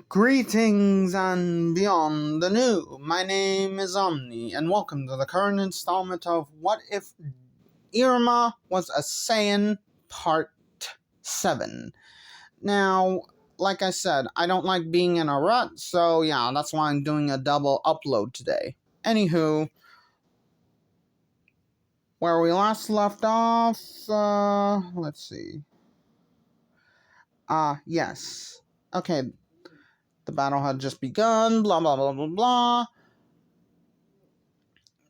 Greetings and beyond the new. My name is Omni, and welcome to the current installment of What If Iruma Was a Saiyan Part 7. Now, like I said, I don't like being in a rut, so yeah, that's why I'm doing a double upload today. Anywho, where we last left off, let's see. Yes. Okay, the battle had just begun, blah blah blah blah blah.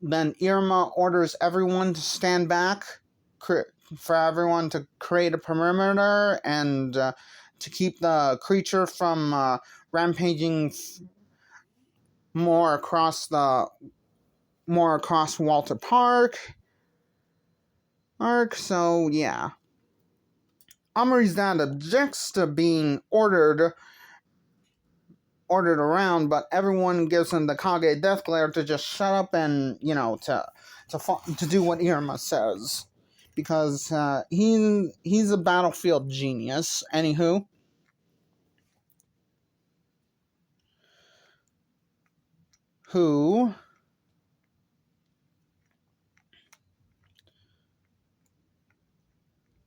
Then Irma orders everyone to stand back, for everyone to create a perimeter and to keep the creature from rampaging more across Walter Park. So yeah, Amri's dad objects to being ordered around, but everyone gives him the Kage death glare to just shut up and to do what Irma says, because he's a battlefield genius. Anywho, who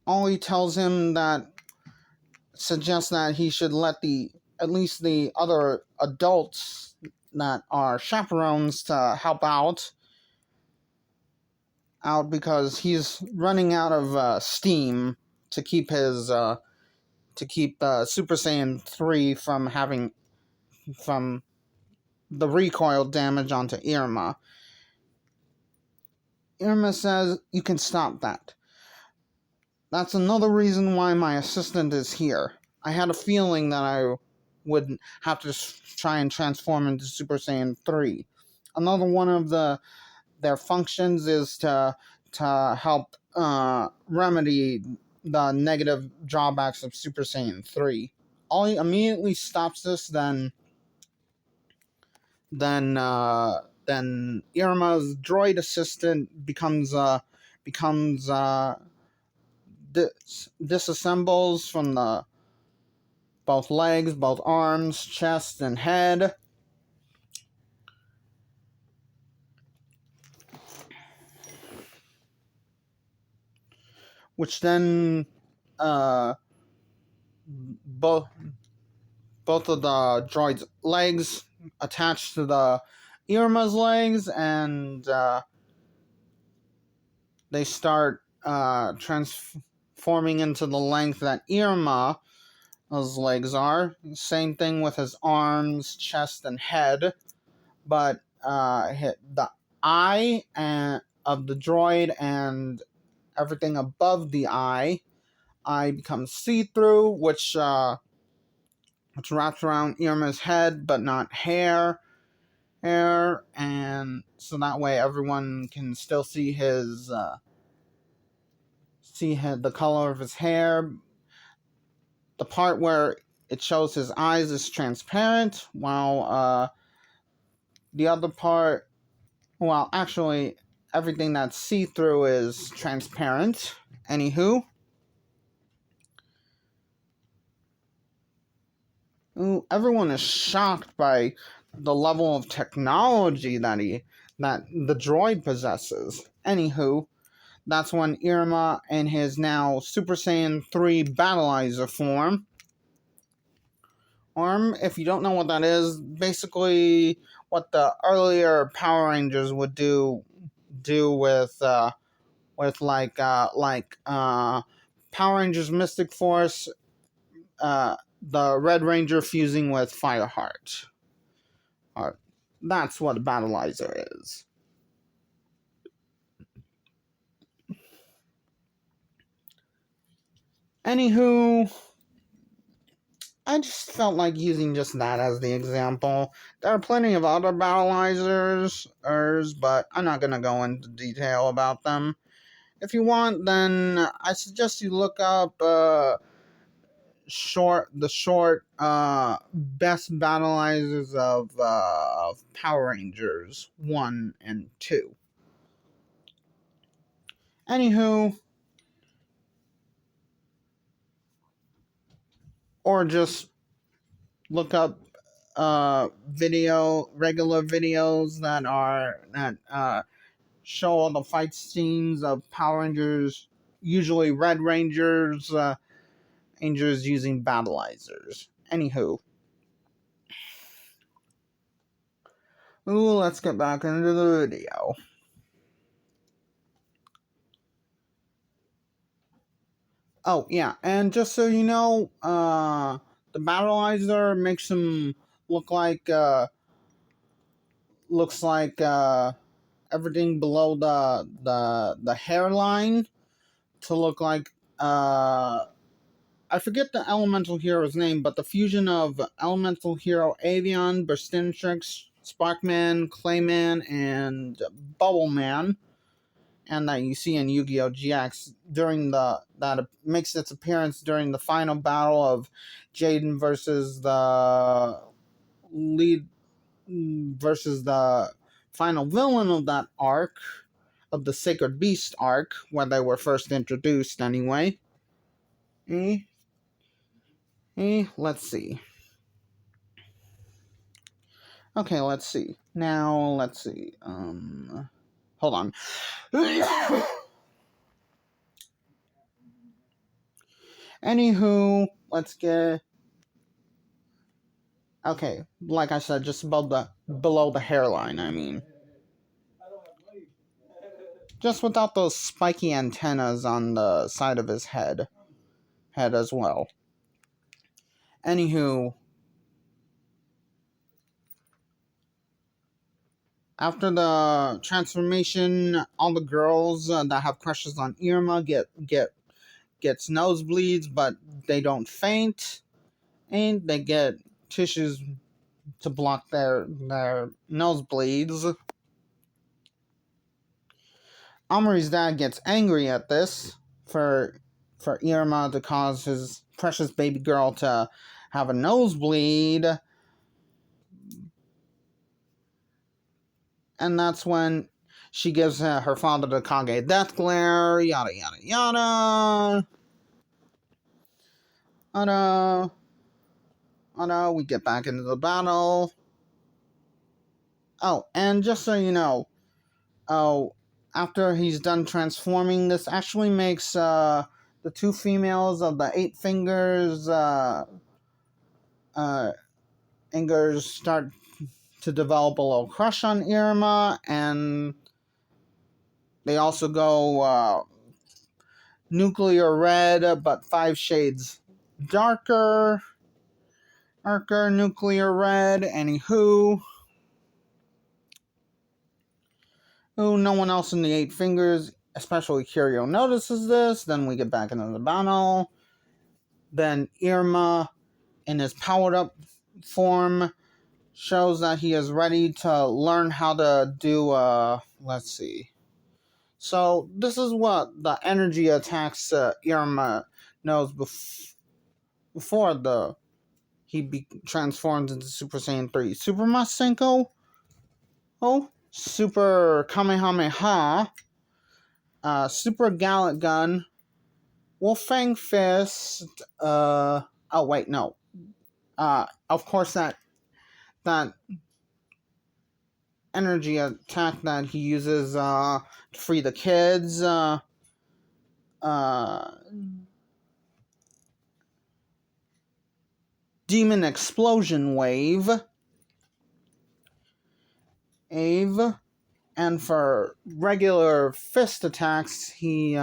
Ollie tells him that suggests that he should let at least the other adults that are chaperones to help out because he's running out of steam to keep his Super Saiyan 3 from the recoil damage onto Irma. Irma says, "You can stop that. That's another reason why my assistant is here. I had a feeling that I would have to try and transform into Super Saiyan 3. Another one of their functions is to help remedy the negative drawbacks of Super Saiyan 3. Ollie immediately stops this, then Irma's droid assistant disassembles from the both legs, both arms, chest, and head. Which then both of the droid's legs attach to the Irma's legs, and they start transforming into the length that Irma's legs are. Same thing with his arms, chest, and head, but the eye of the droid and everything above the eye becomes see-through, which wraps around Irma's head, but not hair, and so that way everyone can still see the color of his hair. The part where it shows his eyes is transparent, while the other part, well, actually, everything that's see-through is transparent. Anywho, everyone is shocked by the level of technology that the droid possesses. Anywho, that's when Irma and his now Super Saiyan 3 Battleizer form. If you don't know what that is, basically what the earlier Power Rangers would do with Power Rangers Mystic Force, the Red Ranger fusing with Fireheart. That's what a Battleizer is. Anywho, I just felt like using just that as the example. There are plenty of other Battleizers, but I'm not going to go into detail about them. If you want, then I suggest you look up the short best Battleizers of Power Rangers 1 and 2. Anywho, or just look up regular videos that show all the fight scenes of Power Rangers, usually Red Rangers, Rangers using battleizers. Anywho, let's get back into the video. Oh yeah, and just so you know, the battleizer makes him look like looks like everything below the hairline to look like I forget the elemental hero's name, but the fusion of elemental hero Avian, Burstintrix, Sparkman, Clayman, and Bubbleman, and that you see in Yu-Gi-Oh! GX during that makes its appearance during the final battle of Jaden lead versus the final villain of that arc, of the Sacred Beast arc, where they were first introduced anyway. Let's see. Okay, let's see. Now, let's see. Hold on. Anywho, let's get. Okay, like I said, just below the hairline. I mean, just without those spiky antennas on the side of his head as well. Anywho, after the transformation, all the girls that have crushes on Iruma gets nosebleeds, but they don't faint, and they get tissues to block their nosebleeds. Omri's dad gets angry at this for Iruma to cause his precious baby girl to have a nosebleed. And that's when she gives her father the Kage Death Glare, yada yada yada. We get back into the battle. Oh, and just so you know, after he's done transforming, this actually makes the two females of the Eight Fingers Ingers start to develop a little crush on Iruma, and they also go nuclear red, but 5 shades darker nuclear red. Anywho, no one else in the Eight Fingers, especially Kiryu, notices this. Then we get back into the battle. Then Iruma, in his powered up form, shows that he is ready to learn how to do, let's see. So, this is what the energy attacks Iruma knows before he transforms into Super Saiyan 3. Super Masenko, Super Kamehameha, Super Gallet Gun, Wolfang Fist, oh wait, no. Of course that energy attack that he uses to free the kids, Demon Explosion Wave, and for regular fist attacks, he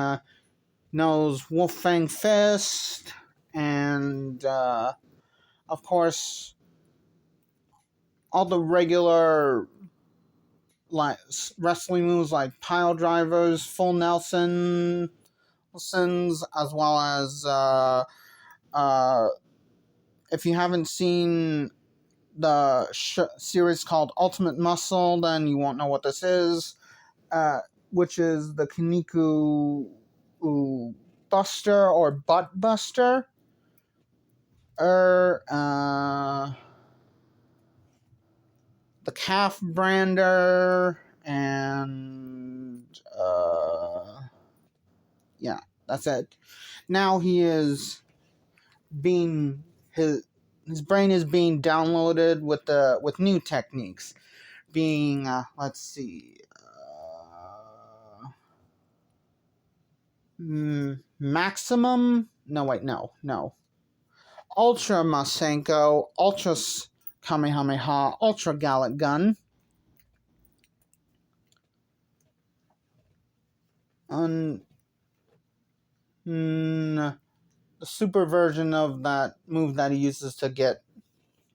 knows Wolfang Fist, and of course, all the regular wrestling moves like pile drivers, full Nelsons, as well as if you haven't seen the series called Ultimate Muscle, then you won't know what this is, which is the Kiniku Buster or Butt Buster. The Calf Brander, and yeah, that's it. Now he is being his brain is being downloaded with new techniques, being let's see, maximum. No, wait, no. Ultra Masenko, Ultra Kamehameha, Ultra Gallic Gun. The super version of that move that he uses to get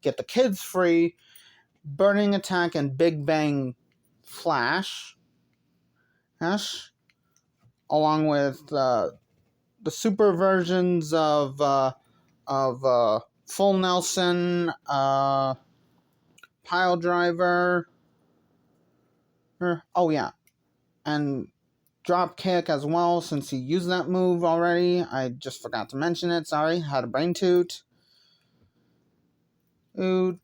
the kids free, Burning Attack and Big Bang Flash, along with the super versions of Full Nelson, Pile Driver, oh yeah, and Drop Kick as well, since he used that move already. I just forgot to mention it, sorry, had a brain toot. Hoot.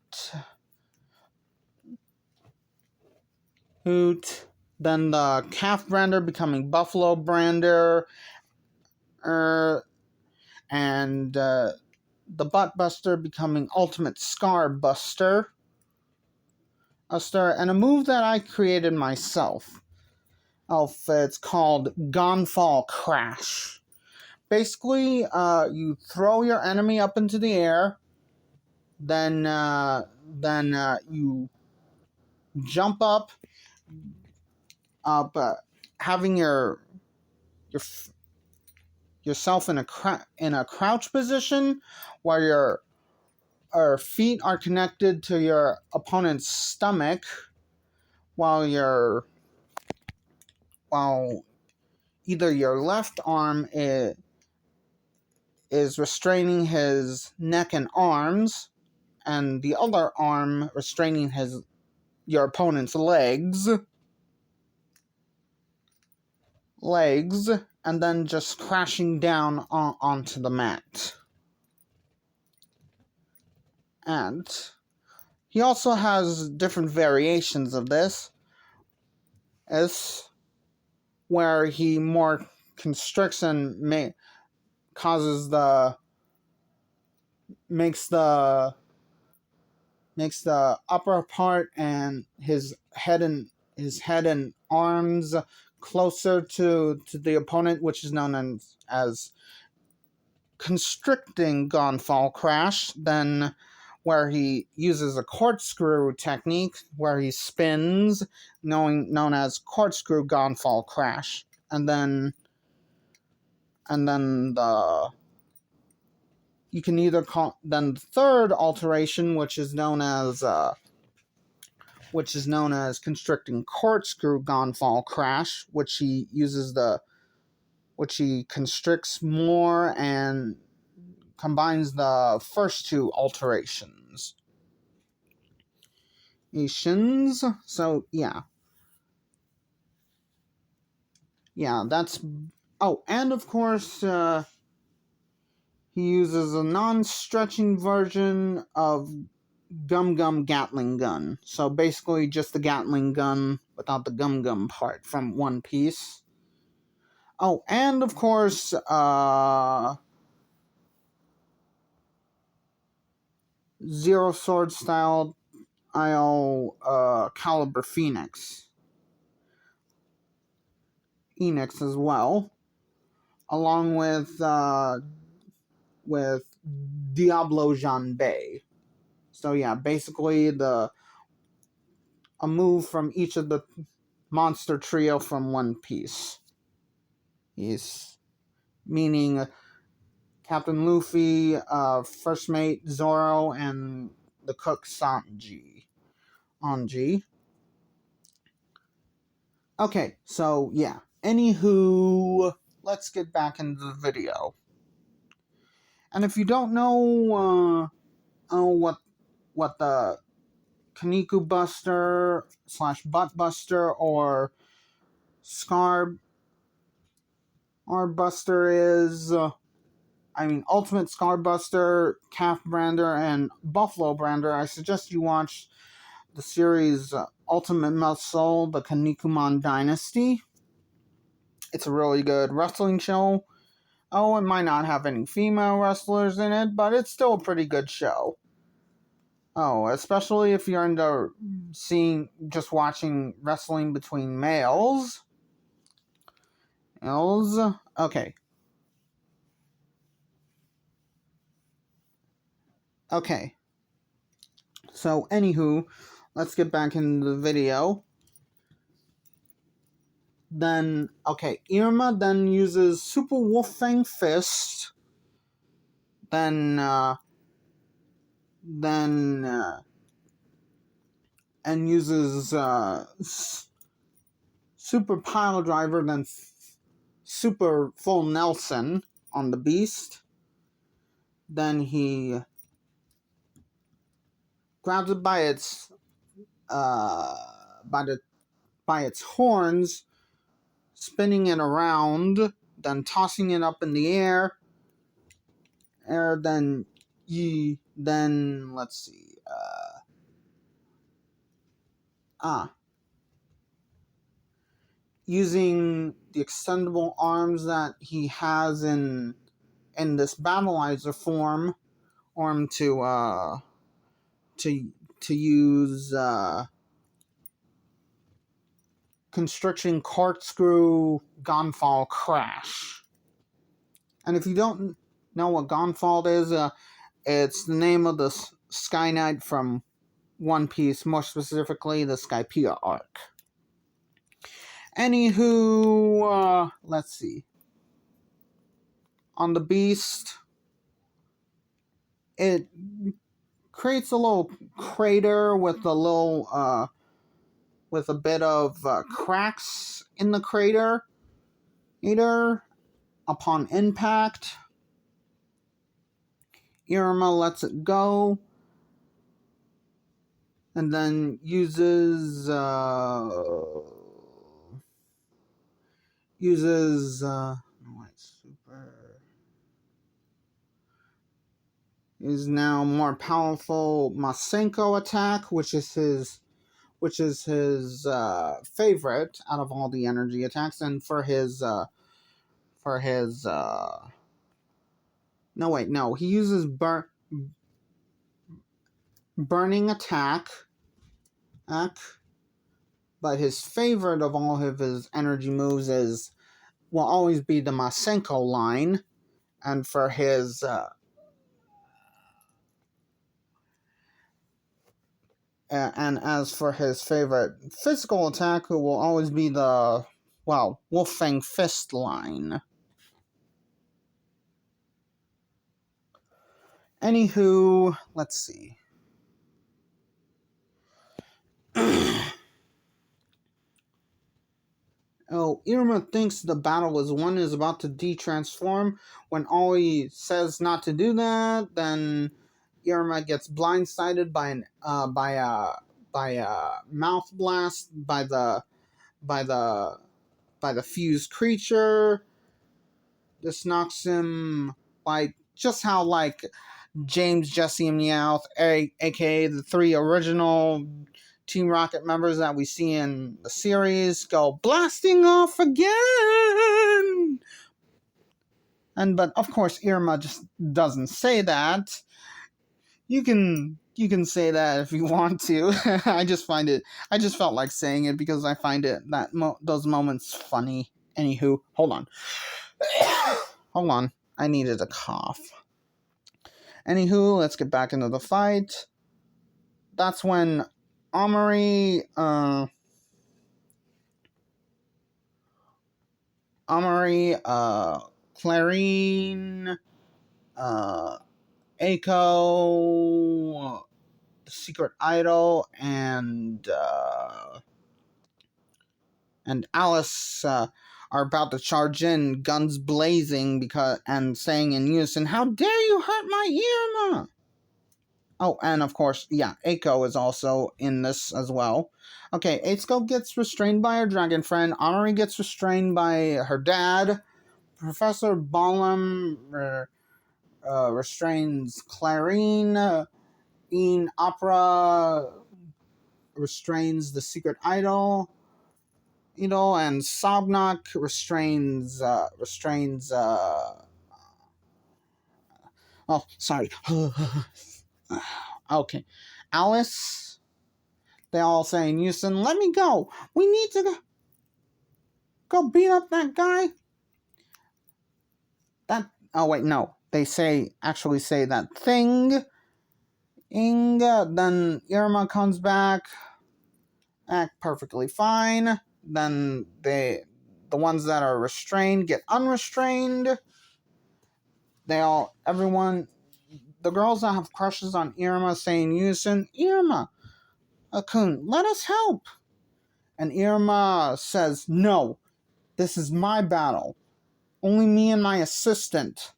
Then the Calf Brander becoming Buffalo Brander, and the Butt Buster becoming Ultimate Scar Buster. And a move that I created myself. It's called Gonfall Crash. Basically, you throw your enemy up into the air, then you jump up, having yourself in a crouch position, where your feet are connected to your opponent's stomach, while either your left arm is restraining his neck and arms, and the other arm restraining your opponent's legs, and then just crashing down onto the mat. And he also has different variations of this, where he more constricts and makes the upper part and his head and arms closer to the opponent, which is known as constricting Gonfall Crash. Then where he uses a corkscrew technique where he spins, known as corkscrew Gonfall Crash. And then you can either call then the third alteration, which is known as constricting corkscrew Gonfall Crash, which he constricts more and combines the first two alterations. So yeah, that's. Oh, and of course, he uses a non-stretching version of Gum Gum Gatling Gun. So basically just the Gatling gun without the Gum Gum part from One Piece. Oh, and of course, Zero Sword style Caliber Phoenix as well, along with Diablo Janbei. So yeah, basically a move from each of the monster trio from One Piece. Meaning Captain Luffy, First Mate Zoro, and the cook Sanji. Okay, so yeah. Anywho, let's get back into the video. And if you don't know what the Kaniku Buster / Butt Buster or Scar Buster is, Ultimate Scar Buster, Calf Brander, and Buffalo Brander, I suggest you watch the series Ultimate Muscle, the Kanikuman Dynasty. It's a really good wrestling show. Oh, it might not have any female wrestlers in it, but it's still a pretty good show. Oh, especially if you're into just watching wrestling between males. Males. Okay. Okay. So, anywho, let's get back into the video. Then, okay, Irma then uses Super Wolfang Fist. Then, and uses Super Pile Driver, then Super Full Nelson on the Beast. Then he grabs it by its uh, by its horns, spinning it around, then tossing it up in the air. Then let's see. Using the extendable arms that he has in this battleizer form to use constriction corkscrew gonfall crash. And if you don't know what gonfall is, it's the name of the Sky Knight from One Piece, more specifically the Skypiea arc. Anywho, let's see. On the Beast, it creates a little crater with with a bit of cracks in the crater. Upon impact, Iruma lets it go, and then uses is now more powerful Masenko attack, which is his favorite out of all the energy attacks, and for his he uses burning attack, but his favorite of all of his energy moves will always be the Masenko line, and for his and as for his favorite physical attack, it will always be the Wolfang Fist line. Anywho, let's see. Iruma thinks the battle is won, is about to de-transform. When Aoi says not to do that, then Iruma gets blindsided by a mouth blast by the fused creature. This knocks him just how James, Jesse, and Meowth, aka the three original Team Rocket members that we see in the series, go blasting off again. But of course, Irma just doesn't say that. You can say that if you want to. I just felt like saying it because I find those moments funny. Anywho, hold on. Hold on. I needed a cough. Anywho, let's get back into the fight. That's when Amari, Clarine, Eiko, the Secret Idol, and Alice are about to charge in, guns blazing, and saying in unison, "How dare you hurt my Irma!" Oh, and of course, Eiko is also in this as well. Okay, Eitsuko gets restrained by her dragon friend. Amari gets restrained by her dad. Professor Balam restrains Clarine. Ian Opera restrains the Secret Idol. And Sobnok restrains. Oh, sorry. Okay. Alice, they all say in unison, "Let me go! We need to go beat up that guy!" Oh wait, no. They actually say that thing. Inga, then Irma comes back, act perfectly fine. Then the ones that are restrained get unrestrained. Everyone, the girls that have crushes on Irma say in unison, "Irma, Akun, let us help." And Irma says, "No, this is my battle. Only me and my assistant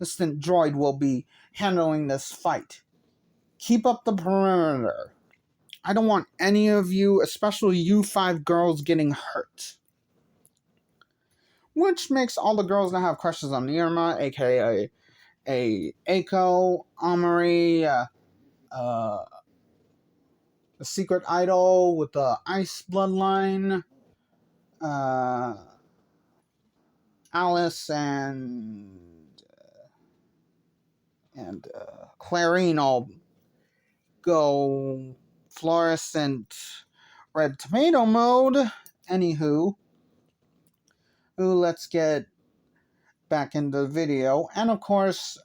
droid will be handling this fight. Keep up the perimeter. I don't want any of you, especially you 5 girls, getting hurt." Which makes all the girls that have crushes on Irma, aka Eiko, Amari, the secret idol with the ice bloodline, uh, Alice, and Clarine all go fluorescent red tomato mode. Anywho, let's get back into the video. And of course,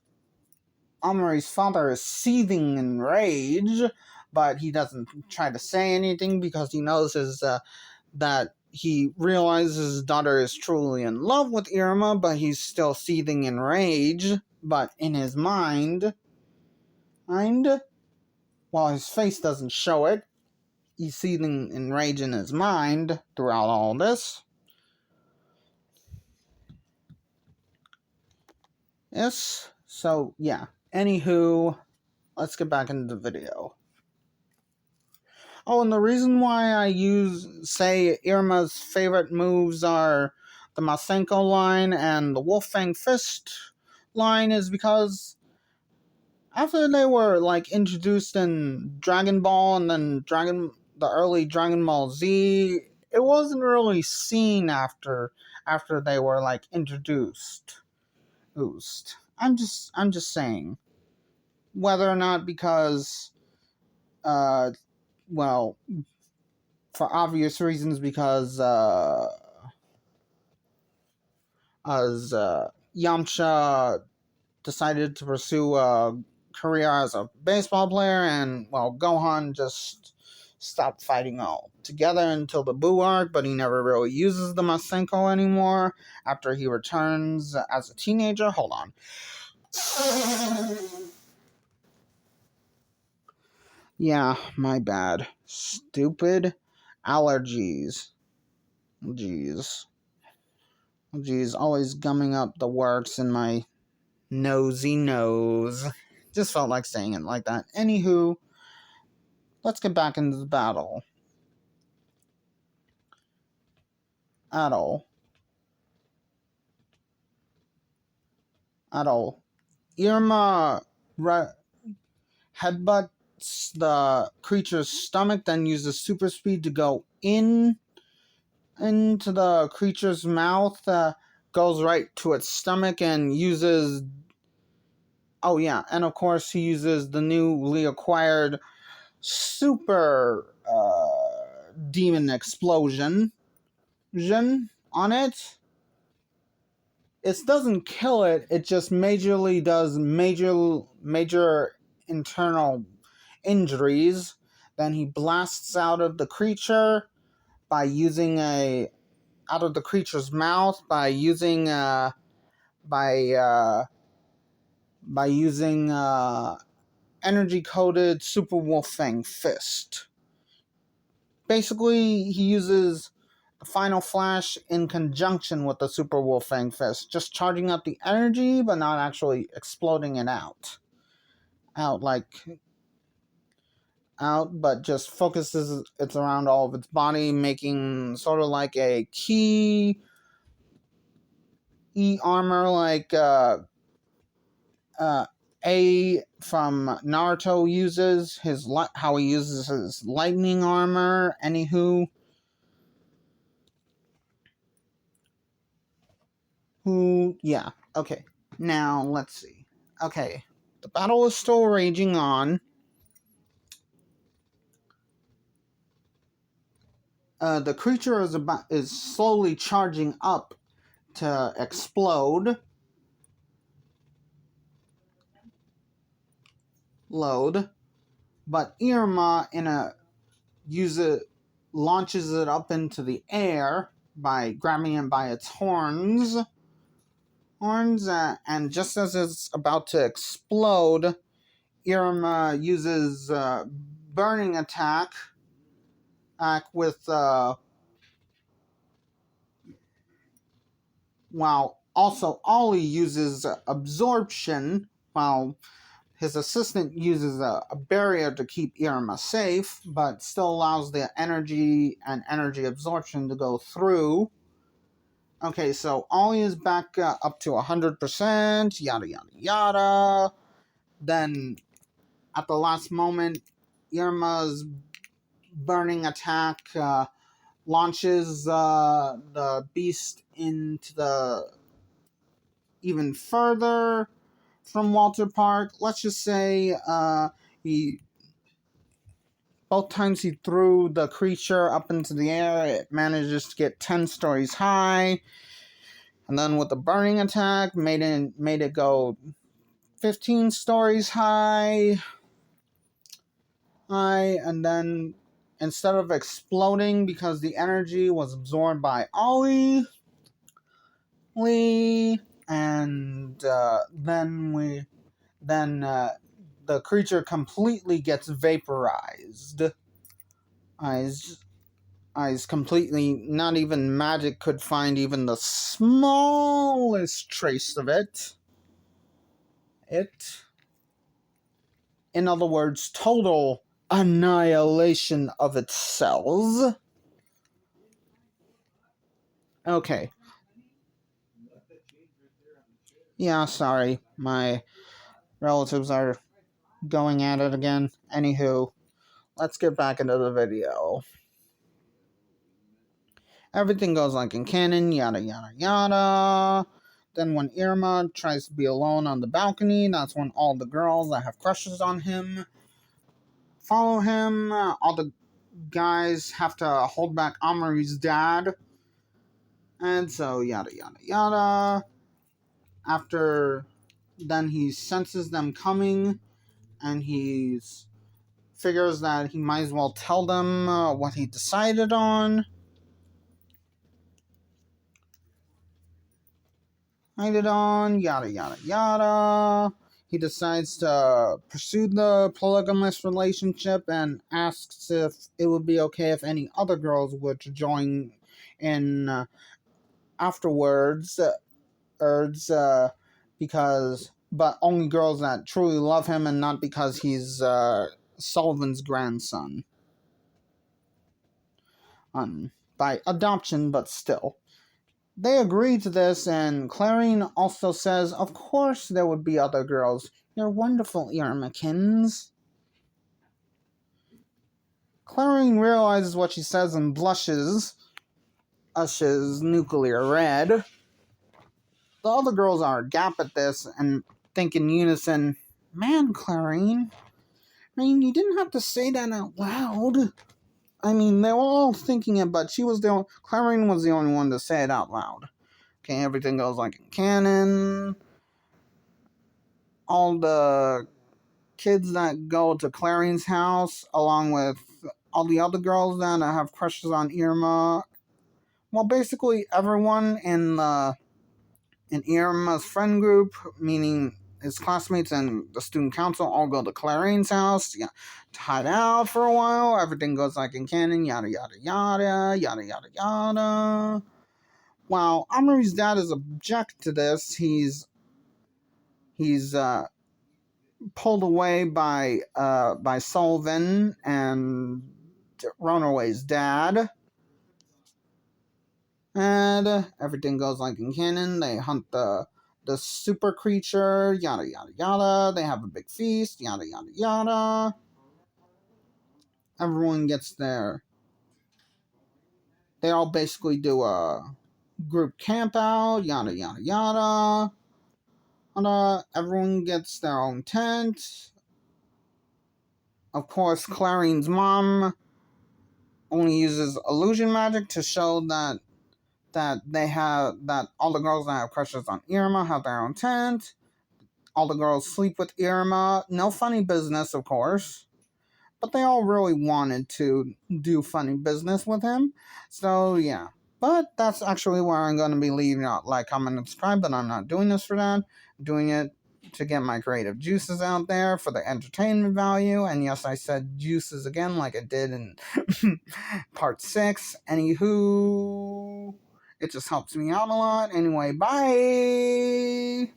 Amari's father is seething in rage, but he doesn't try to say anything because he knows that he realizes his daughter is truly in love with Irma, but he's still seething in rage. But in his mind, while his face doesn't show it, he's seething in rage in his mind throughout all this. Yes, so yeah. Anywho, let's get back into the video. Oh, and the reason why I say Irma's favorite moves are the Masenko line and the Wolfang Fist line is because after they were introduced in Dragon Ball and then the early Dragon Ball Z, it wasn't really seen after they were introduced. I'm just saying, whether or not because well, for obvious reasons, because as Yamcha decided to pursue a career as a baseball player, and Gohan just stopped fighting altogether until the Buu arc, but he never really uses the Masenko anymore after he returns as a teenager. Hold on. Yeah, my bad. Stupid allergies. Jeez, always gumming up the works in my nosy nose. Just felt like saying it like that. Anywho, let's get back into the battle. Irma headbutts the creature's stomach, then uses super speed to go into the creature's mouth, goes right to its stomach, and uses... Oh yeah, and of course he uses the newly acquired super demon explosion on it. It doesn't kill it, it just majorly does major internal injuries. Then he blasts out of the creature out of the creature's mouth by using energy coded Super Wolfang Fist. Basically, he uses the Final Flash in conjunction with the Super Wolfang Fist, just charging up the energy, but not actually exploding it out, but just focuses it around all of its body, making sort of like a key armor, A from Naruto uses how he uses his lightning armor. Anywho, yeah, okay. Now let's see. Okay, the battle is still raging on. The creature is slowly charging up to explode. Load. But Irma launches it up into the air by grabbing it by its horns. And just as it's about to explode, Irma uses burning attack with while also Ollie uses absorption, while his assistant uses a barrier to keep Irma safe, but still allows the energy and energy absorption to go through. Okay, so Ollie is back up to 100%, yada yada yada. Then, at the last moment, Irma's burning attack launches the beast into the even further from Walter Park. Let's just say he both times he threw the creature up into the air, it manages to get 10 stories high. And then with the burning attack, made it go 15 stories high. And then instead of exploding because the energy was absorbed by Ollie, and then the creature completely gets vaporized. Eyes completely, not even magic could find even the smallest trace of it. In other words, total annihilation of its cells. Okay. Yeah, sorry. My relatives are going at it again. Anywho, let's get back into the video. Everything goes like in canon, yada yada yada. Then when Irma tries to be alone on the balcony, that's when all the girls that have crushes on him follow him. All the guys have to hold back Amari's dad. And so yada yada yada. After then he senses them coming and he figures that he might as well tell them what he decided on. Yada yada yada. He decides to pursue the polygamous relationship and asks if it would be okay if any other girls were to join in afterwards. But only girls that truly love him and not because he's Sullivan's grandson. By adoption, but still. They agree to this, and Clarine also says, of course there would be other girls. You're wonderful, Irmakins. Clarine realizes what she says and blushes nuclear red. The other girls are agap at this and think in unison, man, Clarine, you didn't have to say that out loud. They were all thinking it, but Clarine was the only one to say it out loud. Okay, everything goes like in canon. All the kids that go to Clarine's house, along with all the other girls that have crushes on Irma. Well, basically everyone in Irma's friend group, meaning his classmates and the student council, all go to Clarine's house to hide out for a while. Everything goes like in canon, yada yada yada, yada yada yada. While Amari's dad is object to this, he's pulled away by Sullivan and Runaway's dad. And everything goes like in canon. They hunt the super creature, yada yada yada. They have a big feast, yada yada yada. Everyone gets there. They all basically do a group camp out, yada yada yada. And everyone gets their own tent. Of course, Clarine's mom only uses illusion magic to show that all the girls that have crushes on Iruma have their own tent. All the girls sleep with Iruma. No funny business, of course. But they all really wanted to do funny business with him. So, yeah. But that's actually where I'm going to be leaving out. Like, comment, and subscribe, but I'm not doing this for that. I'm doing it to get my creative juices out there for the entertainment value. And yes, I said juices again, like I did in part 6. Anywho, it just helps me out a lot. Anyway, bye!